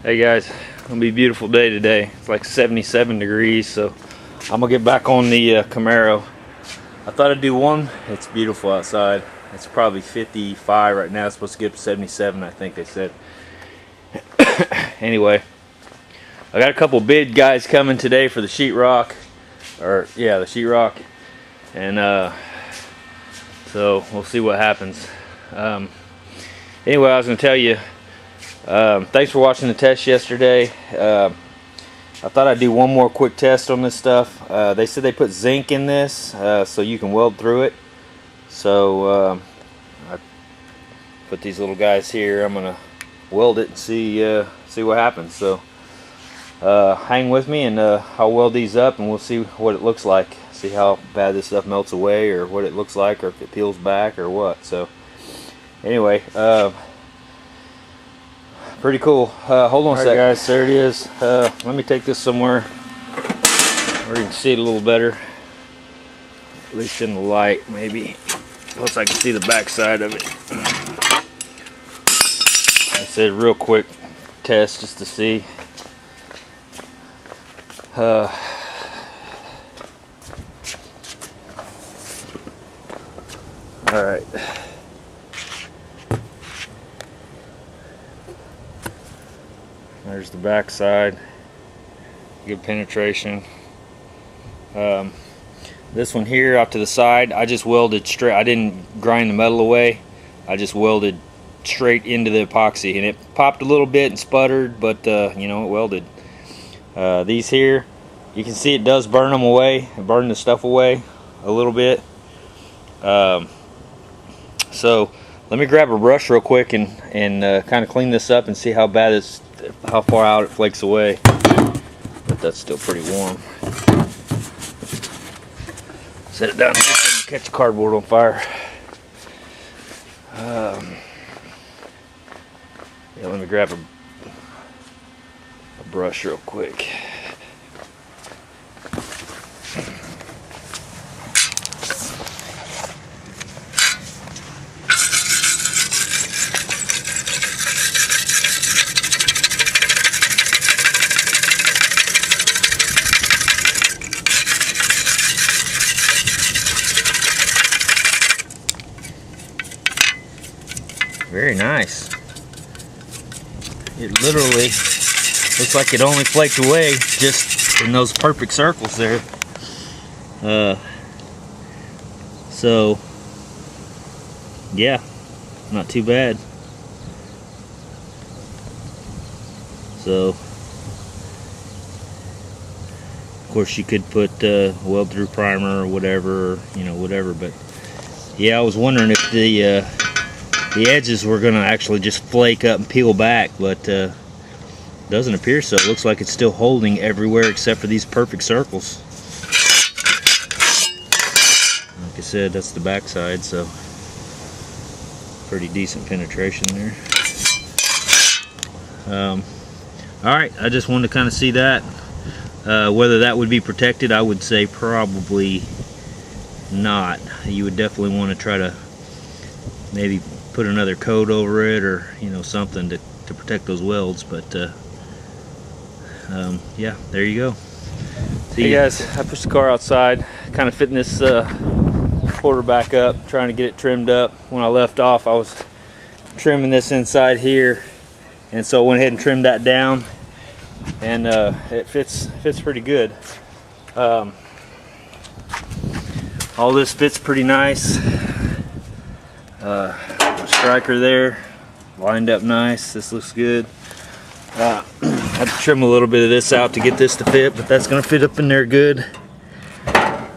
Hey guys, it's gonna be a beautiful day today. It's like 77 degrees, so I'm gonna get back on the Camaro. I thought I'd do one. It's beautiful outside. It's probably 55 right now. It's supposed to get up to 77, I think they said. Anyway, I got a couple bid guys coming today for the sheetrock, the sheetrock, and so we'll see what happens. Anyway, I was gonna tell you. Thanks for watching the test yesterday. I thought I'd do one more quick test on this stuff. They said they put zinc in this so you can weld through it. So I put these little guys here. I'm gonna weld it and see what happens. So hang with me and I'll weld these up and we'll see what it looks like. See how bad this stuff melts away, or what it looks like, or if it peels back or what. So anyway, pretty cool. Hold on a second, guys. There it is. Let me take this somewhere where you can see it a little better. At least in the light, maybe. Plus I can see the back side of it. I said real quick test just to see. Alright. There's the back side. Good penetration. This one here out to the side, I just welded straight. I didn't grind the metal away. I just welded straight into the epoxy, and it popped a little bit and sputtered, but you know, it welded. These here, you can see it does burn them away, burn the stuff away a little bit. So let me grab a brush real quick and kind of clean this up and see how bad it's. How far out it flakes away, but that's still pretty warm. Set it down and catch the cardboard on fire. Yeah, let me grab a brush real quick. Very nice. It literally looks like it only flaked away just in those perfect circles there. So yeah, not too bad. So of course you could put weld through primer or whatever, you know, whatever, but yeah, I was wondering if the edges were gonna actually just flake up and peel back, but doesn't appear so. It looks like it's still holding everywhere except for these perfect circles. Like I said, that's the back side, so pretty decent penetration there. Alright, I just wanted to kind of see that. Whether that would be protected, I would say probably not. You would definitely want to try to maybe put another coat over it, or you know, something to protect those welds. But yeah, there you go. See, hey guys, I pushed the car outside, kind of fitting this quarter back up, trying to get it trimmed up. When I left off, I was trimming this inside here, and so I went ahead and trimmed that down, and it fits pretty good. All this fits pretty nice. Striker there, lined up nice. This looks good. I had to trim a little bit of this out to get this to fit, but that's gonna fit up in there good.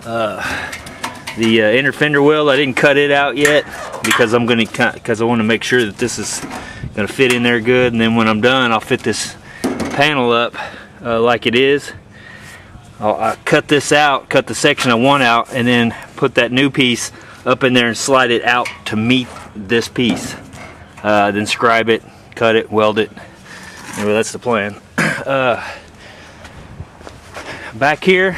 The inner fender weld, I didn't cut it out yet because I want to make sure that this is gonna fit in there good, and then when I'm done, I'll fit this panel up like it is. I'll cut this out, cut the section I want out, and then put that new piece up in there and slide it out to meet this piece. Then scribe it, cut it, weld it. Anyway, that's the plan. Back here,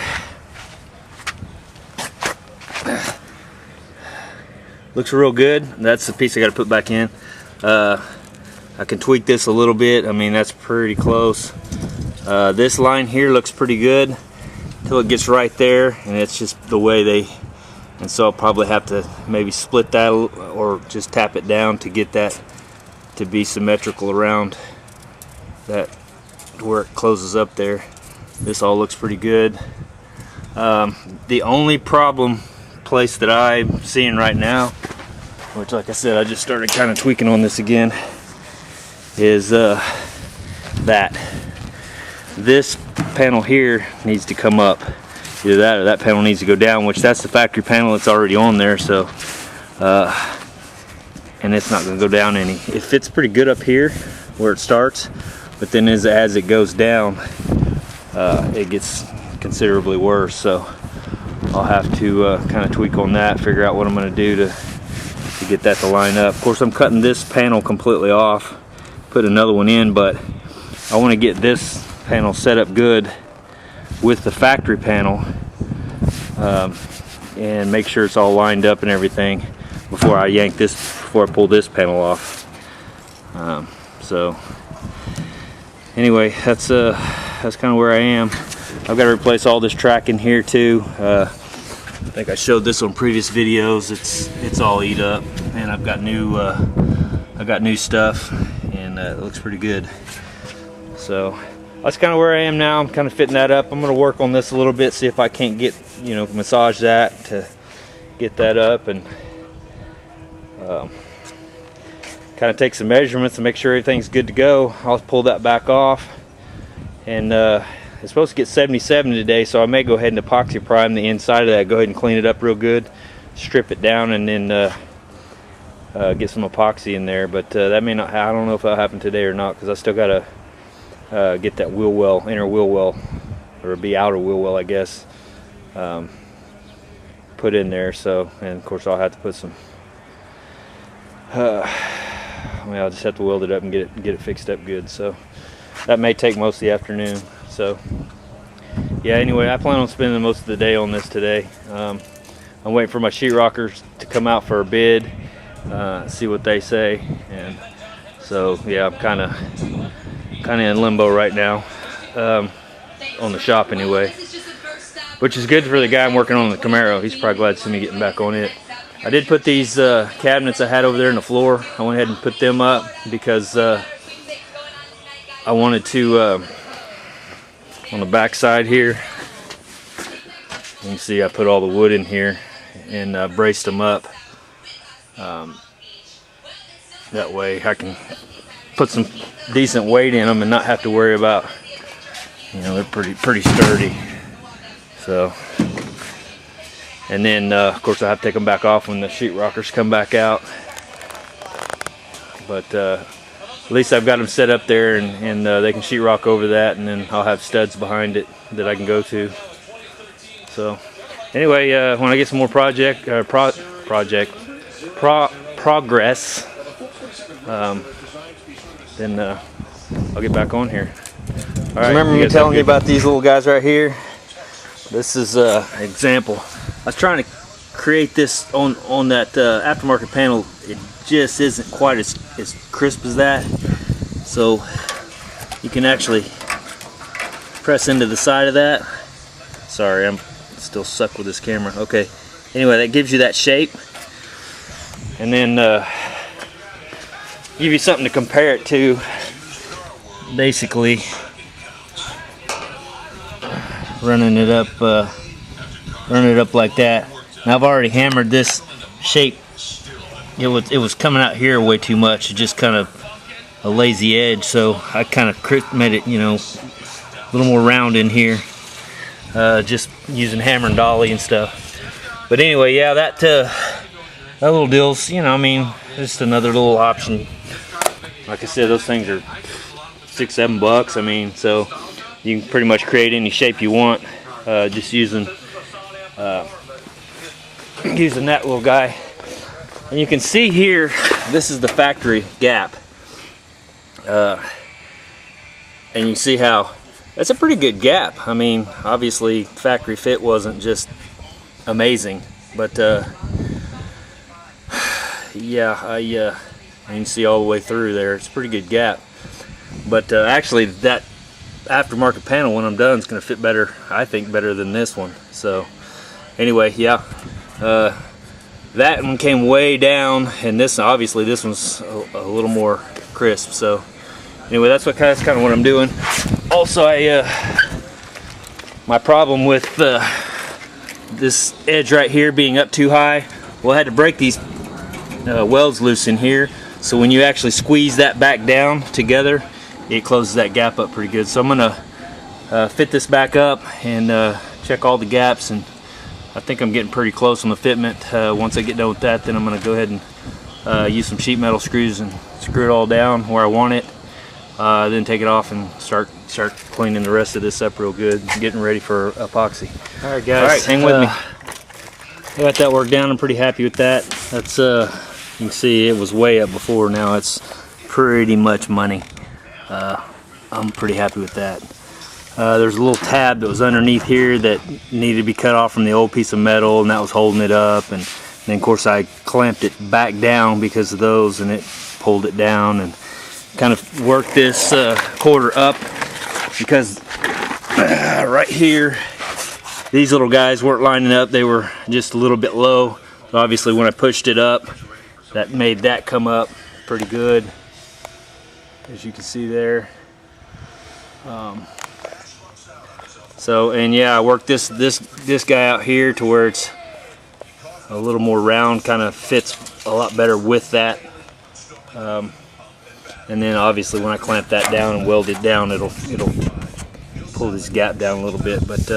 looks real good. That's the piece I got to put back in. I can tweak this a little bit. I mean, that's pretty close. This line here looks pretty good until it gets right there, and it's just the way they, and so I'll probably have to maybe split that or just tap it down to get that to be symmetrical around that where it closes up there. This all looks pretty good. The only problem place that I'm seeing right now, which like I said, I just started kind of tweaking on this again, is that this panel here needs to come up. Either that or that panel needs to go down, which that's the factory panel that's already on there, so and it's not going to go down any. It fits pretty good up here where it starts, but then as it goes down, it gets considerably worse. So I'll have to kind of tweak on that, figure out what I'm going to do to get that to line up. Of course, I'm cutting this panel completely off, put another one in, but I want to get this panel set up good with the factory panel and make sure it's all lined up and everything before I pull this panel off. So anyway, that's kind of where I am. I've got to replace all this track in here too. I think I showed this on previous videos. It's all eat up, and I've got new stuff, and it looks pretty good. So that's kind of where I am now. I'm kind of fitting that up. I'm going to work on this a little bit, see if I can't get, massage that to get that up, and kind of take some measurements and make sure everything's good to go. I'll pull that back off, and it's supposed to get 77 today, so I may go ahead and epoxy prime the inside of that. Go ahead and clean it up real good, strip it down, and then get some epoxy in there. But that may not. I don't know if that'll happen today or not, because I still gotta get that wheel well, inner wheel well, or be outer wheel well, I guess, put in there. So, and of course I'll have to put some. I'll just have to weld it up and get it fixed up good. So that may take most of the afternoon. So yeah, anyway, I plan on spending most of the day on this today. I'm waiting for my sheetrockers to come out for a bid, see what they say, and so yeah, I'm kind of in limbo right now, on the shop anyway, which is good for the guy I'm working on the Camaro. He's probably glad to see me getting back on it. I did put these cabinets I had over there in the floor. I went ahead and put them up because I wanted to, on the back side here, you can see I put all the wood in here and braced them up. That way I can put some decent weight in them and not have to worry about, they're pretty sturdy. So, and then of course I have to take them back off when the sheetrockers come back out. But at least I've got them set up there, and they can sheetrock over that, and then I'll have studs behind it that I can go to. So anyway, when I get some more progress, then I'll get back on here. All right, remember me telling you about these little guys right here? This is an example. I was trying to create this on that aftermarket panel. It just isn't quite as crisp as that, so you can actually press into the side of that. Sorry, I'm still stuck with this camera. Okay, anyway, that gives you that shape, and then give you something to compare it to. Basically running it up like that. Now I've already hammered this shape. It was coming out here way too much. It just kind of a lazy edge, so I kind of made it, a little more round in here, just using hammer and dolly and stuff. But anyway, yeah, that little deal's, just another little option. Like I said, those things are $6-7. So you can pretty much create any shape you want, just using that little guy. And you can see here, this is the factory gap, and you see how that's a pretty good gap. I mean, obviously factory fit wasn't just amazing, but yeah, You can see all the way through there. It's a pretty good gap. But actually, that aftermarket panel, when I'm done, is going to fit better, I think, better than this one. So anyway, yeah, that one came way down, and this, obviously this one's a little more crisp. So anyway, that's kind of what I'm doing. Also, my problem with this edge right here being up too high, well, I had to break these welds loose in here, so when you actually squeeze that back down together, it closes that gap up pretty good. So I'm gonna fit this back up and check all the gaps, and I think I'm getting pretty close on the fitment. Once I get done with that, then I'm gonna go ahead and use some sheet metal screws and screw it all down where I want it. Then take it off and start cleaning the rest of this up real good, getting ready for epoxy. All right, guys. All right, hang with me. I got that worked down. I'm pretty happy with that. That's you can see it was way up before. Now it's pretty much money. I'm pretty happy with that. There's a little tab that was underneath here that needed to be cut off from the old piece of metal, and that was holding it up. And then of course I clamped it back down because of those, and it pulled it down, and kind of worked this quarter up because right here these little guys weren't lining up. They were just a little bit low. So obviously when I pushed it up, that made that come up pretty good, as you can see there. So, and yeah, I worked this guy out here to where it's a little more round, kind of fits a lot better with that. And then obviously when I clamp that down and weld it down, it'll pull this gap down a little bit. But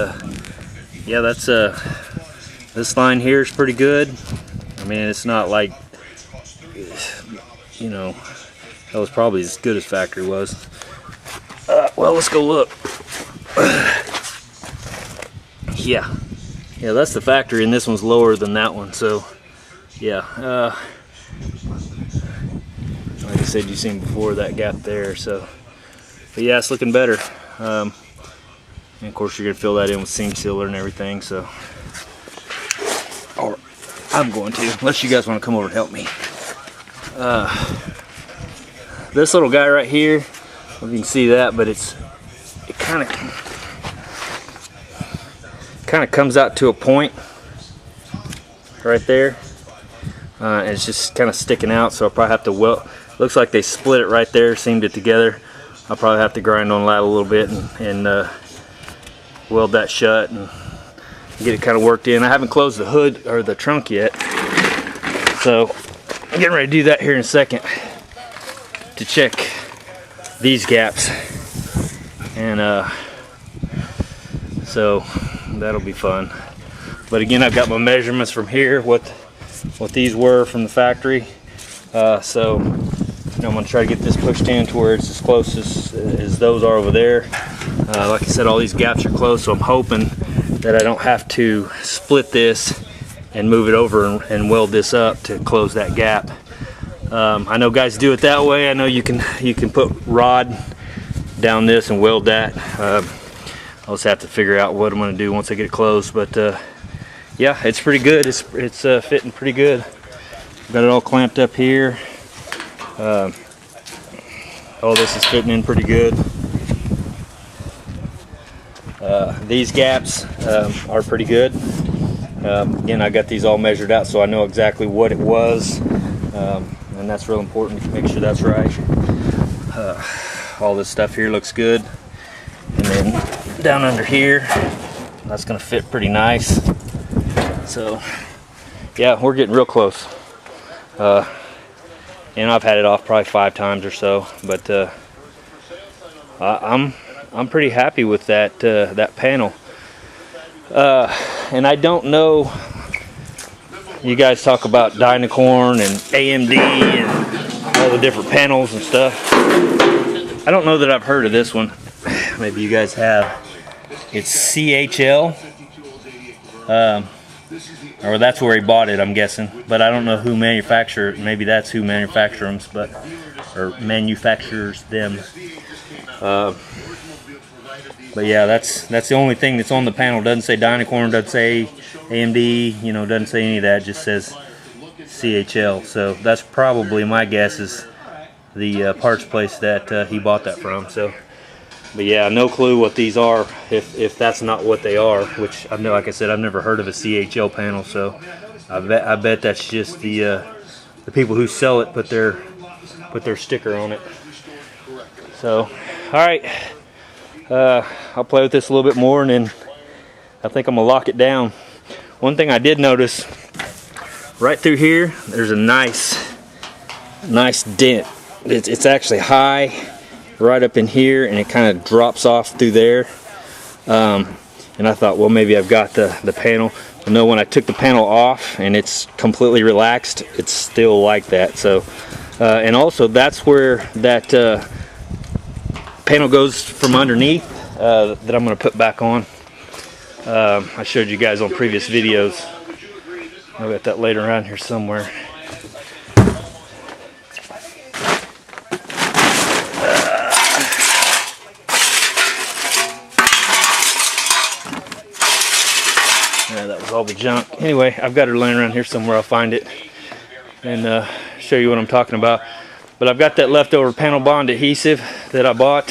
yeah, that's this line here is pretty good. I mean, it's not like, you know, that was probably as good as factory was. Well, let's go look. Yeah, that's the factory, and this one's lower than that one. So yeah, like I said, you've seen before that gap there. So, but yeah, it's looking better. And of course, you're gonna fill that in with seam sealer and everything. So, or I'm going to, unless you guys want to come over and help me. This little guy right here, I don't know if you can see that, but it kind of comes out to a point right there. And it's just kind of sticking out, so I'll probably have to weld. Looks like they split it right there, seamed it together. I'll probably have to grind on that a little bit and weld that shut and get it kind of worked in. I haven't closed the hood or the trunk yet, so I'm getting ready to do that here in a second to check these gaps, and so that'll be fun. But again, I've got my measurements from here, what these were from the factory. So I'm going to try to get this pushed in to where it's as close as those are over there. Like I said, all these gaps are close, so I'm hoping that I don't have to split this and move it over and weld this up to close that gap. I know guys do it that way. I know you can put rod down this and weld that. I'll just have to figure out what I'm going to do once I get it closed. But yeah, it's pretty good. It's fitting pretty good. Got it all clamped up here. All this is fitting in pretty good. These gaps are pretty good. Again, I got these all measured out, so I know exactly what it was, and that's real important to make sure that's right. All this stuff here looks good, and then down under here, that's going to fit pretty nice. So yeah, we're getting real close. And I've had it off probably 5 times or so, but I'm pretty happy with that panel. And I don't know, you guys talk about Dynacorn and AMD and all the different panels and stuff. I don't know that I've heard of this one. Maybe you guys have. It's CHL. Or that's where he bought it, I'm guessing. But I don't know who manufactures. Maybe that's who manufactures them, or manufactures them. But yeah, that's the only thing that's on the panel. Doesn't say Dynacorn, doesn't say AMD, you know, doesn't say any of that. Just says CHL. So that's probably, my guess is the parts place that he bought that from. So, but yeah, no clue what these are, if that's not what they are, which I've like I said, I've never heard of a CHL panel. So I bet that's just the people who sell it put their sticker on it. So, all right, I'll play with this a little bit more, and then I think I'm gonna lock it down. One thing I did notice, right through here, there's a nice dent. It's actually high right up in here, and it kind of drops off through there. And I thought, well, maybe I've got the panel. But no, when I took the panel off and it's completely relaxed, it's still like that. So, and also that's where that panel goes from underneath, that I'm going to put back on. I showed you guys on previous videos. I'll get that later around here somewhere. That was all the junk. Anyway, I've got her laying around here somewhere. I'll find it and show you what I'm talking about. But I've got that leftover panel bond adhesive that I bought.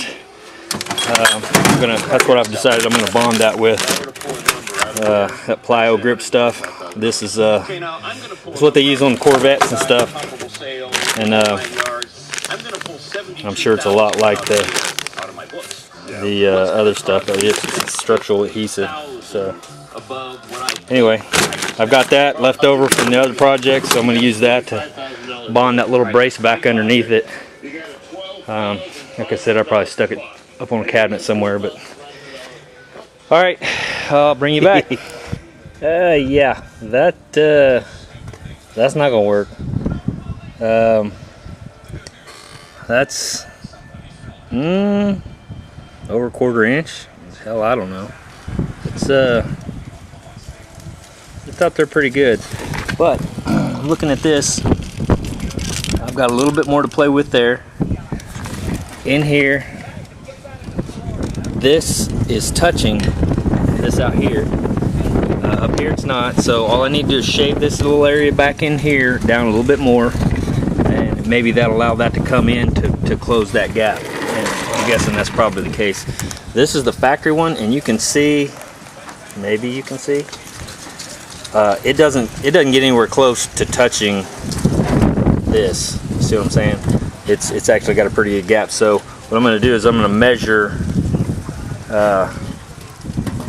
That's what I've decided I'm gonna bond that with. That plyo grip stuff. This is it's what they use on Corvettes and stuff. And I'm sure it's a lot like the other stuff. It's structural adhesive. So anyway, I've got that left over from the other project, so I'm going to use that to bond that little brace back underneath it. Like I said, I probably stuck it up on a cabinet somewhere, but all right, I'll bring you back. Yeah, that's not gonna work. That's over a 1/4 inch. Hell, I don't know. It's up there pretty good, but looking at this, I've got a little bit more to play with there. In here, this is touching this out here. Up here it's not, so all I need to do is shave this little area back in here down a little bit more, and maybe that'll allow that to come in to close that gap. And I'm guessing that's probably the case. This is the factory one, and you can see, maybe you can see, it doesn't get anywhere close to touching this. You see what I'm saying? It's actually got a pretty good gap. So what I'm going to do is I'm going to measure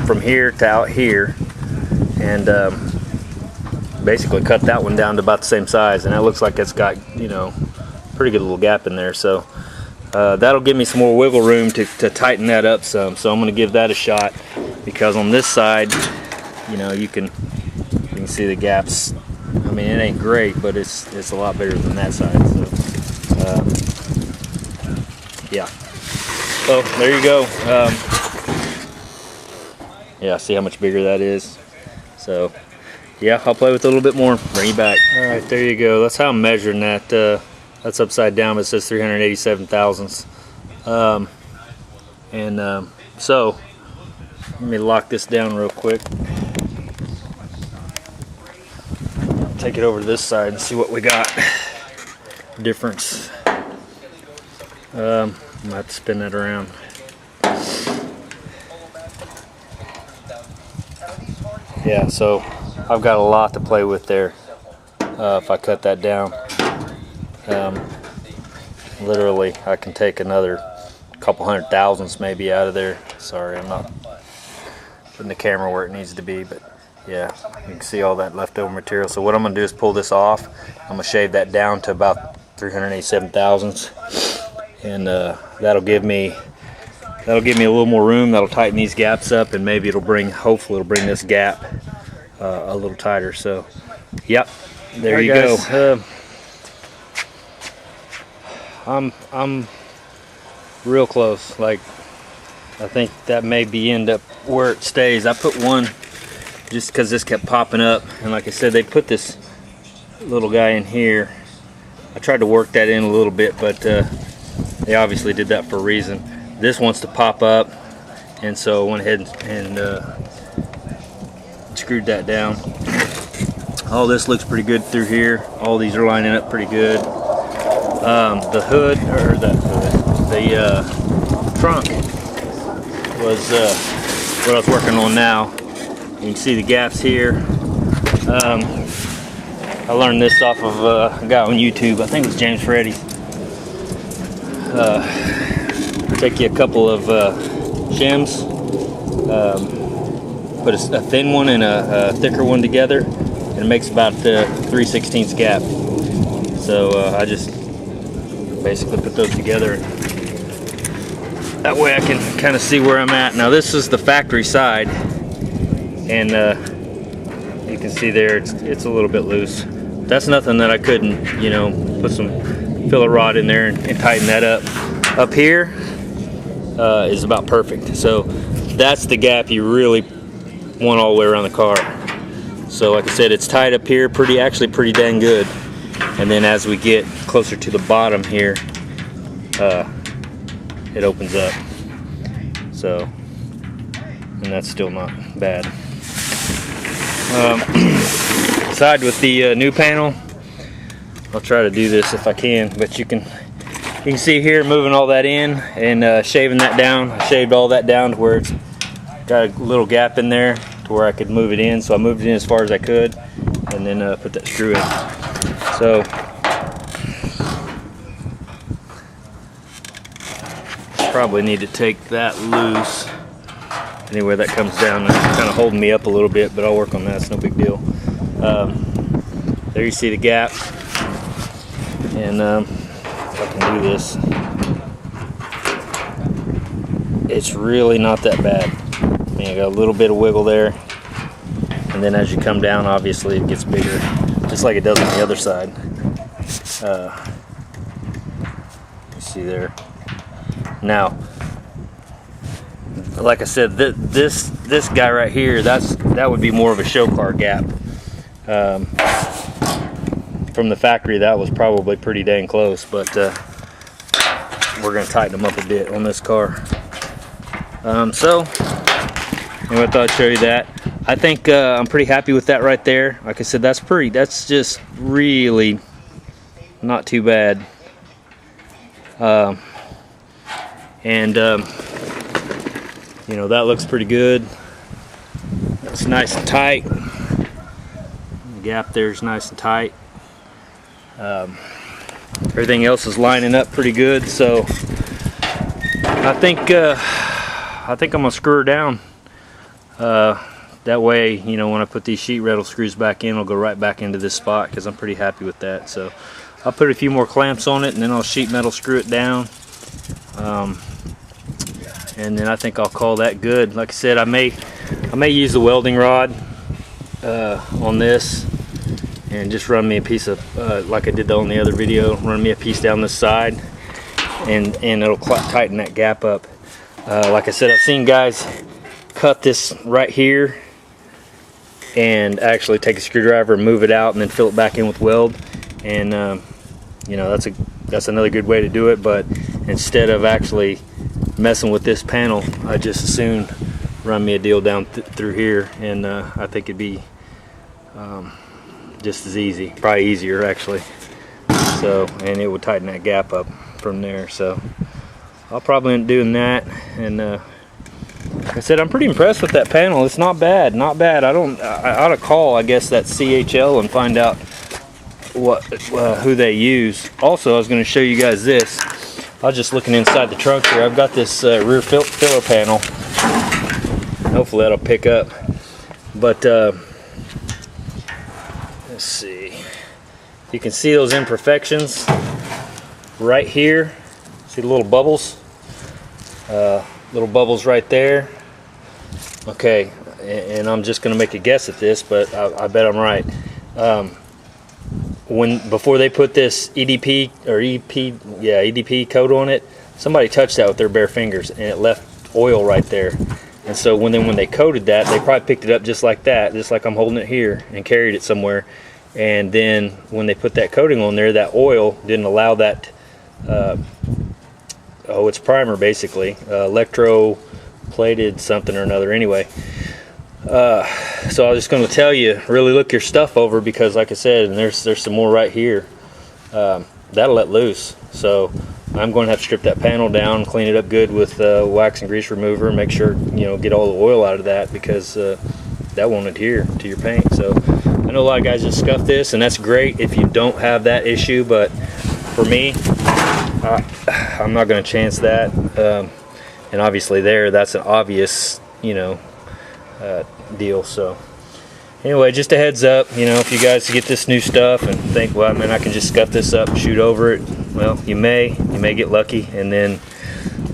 from here to out here, and basically cut that one down to about the same size, and that looks like it's got, you know, pretty good little gap in there. So that'll give me some more wiggle room to tighten that up some. So I'm going to give that a shot, because on this side, you know, you can see the gaps. I mean, it ain't great, but it's a lot better than that side. So yeah. So there you go. Yeah, see how much bigger that is. So yeah, I'll play with it a little bit more, bring you back. All right, there you go. That's how I'm measuring that. That's upside down, but it says 387 thousandths. So let me lock this down real quick. Take it over to this side and see what we got. Difference. I'm gonna have to spin that around. Yeah, so I've got a lot to play with there. If I cut that down, literally I can take another couple hundred thousandths maybe out of there. Sorry, I'm not putting the camera where it needs to be, but yeah, you can see all that leftover material. So what I'm going to do is pull this off. I'm going to shave that down to about 387 thousandths, and that'll give me a little more room. That'll tighten these gaps up, and maybe hopefully it'll bring this gap a little tighter. So yep, there you go. I'm real close. Like, I think that may end up where it stays. I put one just because this kept popping up, and like I said, they put this little guy in here. I tried to work that in a little bit, but they obviously did that for a reason. This wants to pop up, and so I went ahead and screwed that down. All this looks pretty good through here. All these are lining up pretty good. The hood, or the trunk was what I was working on now. You can see the gaps here. I learned this off of a guy on YouTube. I think it was James Freddy's. Take you a couple of shims, put a thin one and a thicker one together, and it makes about 3/16 gap. So I just basically put those together. That way I can kind of see where I'm at. Now this is the factory side, and you can see there it's a little bit loose. That's nothing that I couldn't, you know, put some filler rod in there and tighten that up. Up here is about perfect. So that's the gap you really want all the way around the car. So like I said, it's tight up here, actually pretty dang good. And then as we get closer to the bottom here, it opens up. So, and that's still not bad. Side with the new panel, I'll try to do this if I can, but you can see here moving all that in and shaving that down. I shaved all that down to where it's got a little gap in there to where I could move it in. So I moved it in as far as I could, and then put that screw in. So probably need to take that loose. Anyway, that comes down, it's kind of holding me up a little bit, but I'll work on that. It's no big deal. There you see the gap, and if I can do this, it's really not that bad. I mean, I got a little bit of wiggle there, and then as you come down, obviously it gets bigger, just like it does on the other side. You see there. Now, like I said, this guy right here, that would be more of a show car gap. From the factory, that was probably pretty dang close, but we're going to tighten them up a bit on this car. So anyway, I thought I'd show you that. I think I'm pretty happy with that right there. Like I said, that's just really not too bad. You know, that looks pretty good. It's nice and tight. The gap there is nice and tight. Everything else is lining up pretty good, so I think I'm gonna screw her down. That way, you know, when I put these sheet rattle screws back in, it'll go right back into this spot, because I'm pretty happy with that. So I'll put a few more clamps on it, and then I'll sheet metal screw it down. And then I think I'll call that good. Like I said, I may use the welding rod on this, and just run me a piece of, like I did on the other video, run me a piece down this side, and it'll tighten that gap up. Like I said, I've seen guys cut this right here and actually take a screwdriver and move it out and then fill it back in with weld, and you know, that's another good way to do it. But instead of actually messing with this panel, I just as soon run me a deal down through here, and I think it'd be just as easy, probably easier actually. So, and it would tighten that gap up from there. So I'll probably end up doing that. And like I said, I'm pretty impressed with that panel. It's not bad, not bad. I ought to call, I guess, that CHL and find out who they use. Also, I was going to show you guys this. I was just looking inside the trunk here. I've got this rear filler panel. Hopefully that'll pick up. But let's see. You can see those imperfections right here. See the little bubbles? Little bubbles right there. Okay, and I'm just going to make a guess at this, but I bet I'm right. Before they put this EDP coat on it, somebody touched that with their bare fingers, and it left oil right there. And so when they coated that, they probably picked it up just like that, just like I'm holding it here, and carried it somewhere. And then when they put that coating on there, that oil didn't allow that. It's primer basically, electroplated something or another. Anyway, So I was just going to tell you, really look your stuff over, because like I said, and there's some more right here, that'll let loose. So I'm going to have to strip that panel down, clean it up good with wax and grease remover, make sure, you know, get all the oil out of that, because that won't adhere to your paint. So I know a lot of guys just scuff this, and that's great if you don't have that issue, but for me, I'm not going to chance that. And obviously that's an obvious, you know, deal. So anyway, just a heads up, you know, if you guys get this new stuff and think, well, man, I can just scuff this up and shoot over it, well, you may get lucky, and then,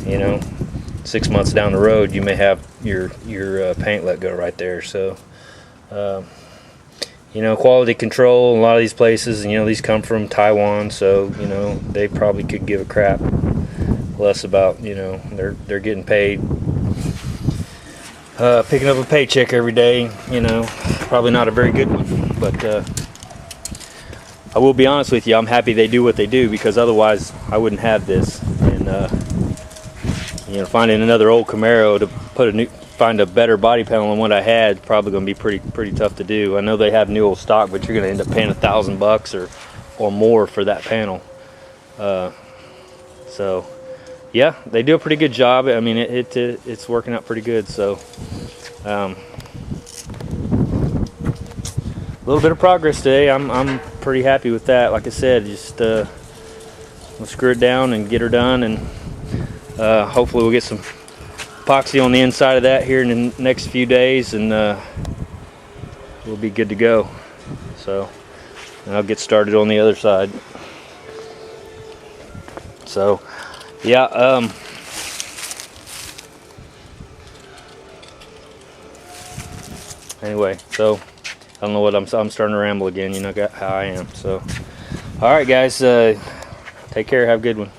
you know, 6 months down the road you may have your paint let go right there. So you know, quality control, a lot of these places, you know, these come from Taiwan, so, you know, they probably could give a crap less about, you know, they're getting paid, picking up a paycheck every day, you know, probably not a very good one. But I will be honest with you, I'm happy they do what they do, because otherwise I wouldn't have this. And you know, finding another old Camaro to find a better body panel than what I had, probably going to be pretty tough to do. I know they have new old stock, but you're going to end up paying $1,000 or more for that panel. So yeah, they do a pretty good job. I mean, it's working out pretty good. So a little bit of progress today. I'm pretty happy with that. Like I said, just we'll screw it down and get her done, and hopefully we'll get some epoxy on the inside of that here in the next few days, and we'll be good to go. So I'll get started on the other side. So yeah, anyway, so I don't know what I'm starting to ramble again, you know how I am. So all right guys, take care, have a good one.